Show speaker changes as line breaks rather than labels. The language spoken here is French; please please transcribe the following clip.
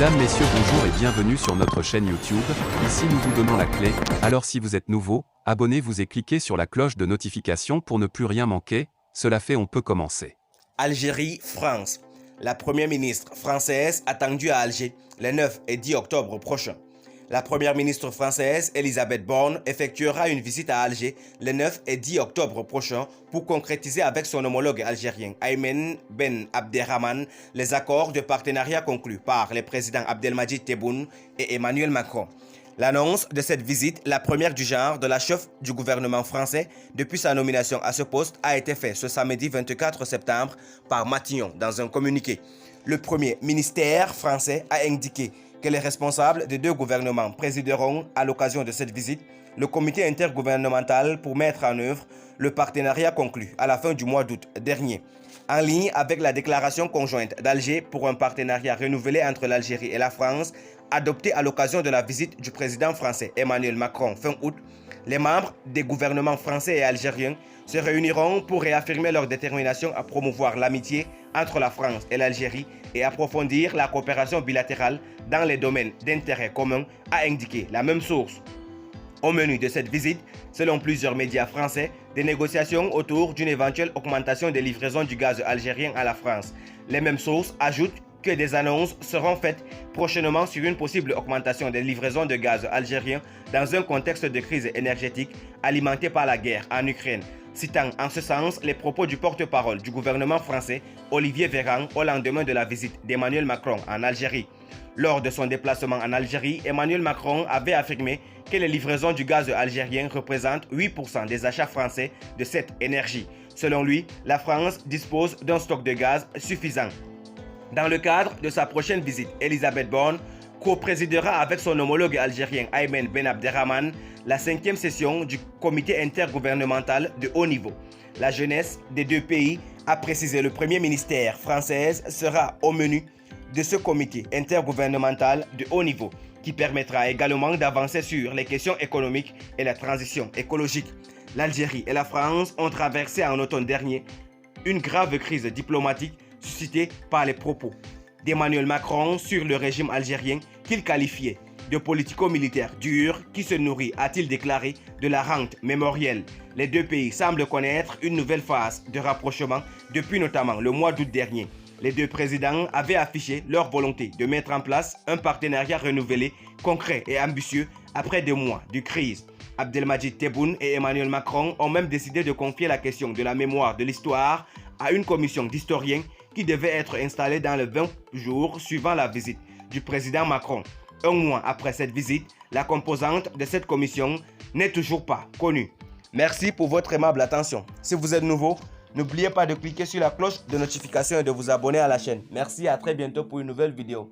Mesdames, Messieurs, bonjour et bienvenue sur notre chaîne YouTube. Ici nous vous donnons la clé, alors si vous êtes nouveau, abonnez-vous et cliquez sur la cloche de notification pour ne plus rien manquer. Cela fait, on peut commencer.
Algérie, France. La première ministre française attendue à Alger les 9 et 10 octobre prochains. La première ministre française, Elisabeth Borne, effectuera une visite à Alger les 9 et 10 octobre prochains pour concrétiser avec son homologue algérien, Aymen Ben Abderrahmane, les accords de partenariat conclus par les présidents Abdelmadjid Tebboune et Emmanuel Macron. L'annonce de cette visite, la première du genre de la chef du gouvernement français depuis sa nomination à ce poste, a été faite ce samedi 24 septembre par Matignon dans un communiqué. Le premier ministère français a indiqué que les responsables des deux gouvernements présideront à l'occasion de cette visite le comité intergouvernemental pour mettre en œuvre le partenariat conclu à la fin du mois d'août dernier. En ligne avec la déclaration conjointe d'Alger pour un partenariat renouvelé entre l'Algérie et la France, adoptée à l'occasion de la visite du président français Emmanuel Macron fin août, les membres des gouvernements français et algériens se réuniront pour réaffirmer leur détermination à promouvoir l'amitié entre la France et l'Algérie et approfondir la coopération bilatérale dans les domaines d'intérêt commun, a indiqué la même source. Au menu de cette visite, selon plusieurs médias français, des négociations autour d'une éventuelle augmentation des livraisons du gaz algérien à la France. Les mêmes sources ajoutent que des annonces seront faites prochainement sur une possible augmentation des livraisons de gaz algérien dans un contexte de crise énergétique alimentée par la guerre en Ukraine, citant en ce sens les propos du porte-parole du gouvernement français, Olivier Véran, au lendemain de la visite d'Emmanuel Macron en Algérie. Lors de son déplacement en Algérie, Emmanuel Macron avait affirmé que les livraisons du gaz algérien représentent 8% des achats français de cette énergie. Selon lui, la France dispose d'un stock de gaz suffisant. Dans le cadre de sa prochaine visite, Elisabeth Borne co-présidera avec son homologue algérien Aymen Ben Abderrahmane la 5e session du comité intergouvernemental de haut niveau. La jeunesse des deux pays, a précisé le premier ministère française, sera au menu de ce comité intergouvernemental de haut niveau qui permettra également d'avancer sur les questions économiques et la transition écologique. L'Algérie et la France ont traversé en automne dernier une grave crise diplomatique suscitée par les propos d'Emmanuel Macron sur le régime algérien qu'il qualifiait de politico-militaire dur qui se nourrit, a-t-il déclaré, de la rente mémorielle. Les deux pays semblent connaître une nouvelle phase de rapprochement depuis notamment le mois d'août dernier. Les deux présidents avaient affiché leur volonté de mettre en place un partenariat renouvelé, concret et ambitieux après 2 mois de crise. Abdelmadjid Tebboune et Emmanuel Macron ont même décidé de confier la question de la mémoire de l'histoire à une commission d'historiens qui devait être installée dans les 20 jours suivant la visite du président Macron. Un mois après cette visite, la composante de cette commission n'est toujours pas connue. Merci pour votre aimable attention. Si vous êtes nouveau, n'oubliez pas de cliquer sur la cloche de notification et de vous abonner à la chaîne. Merci, à très bientôt pour une nouvelle vidéo.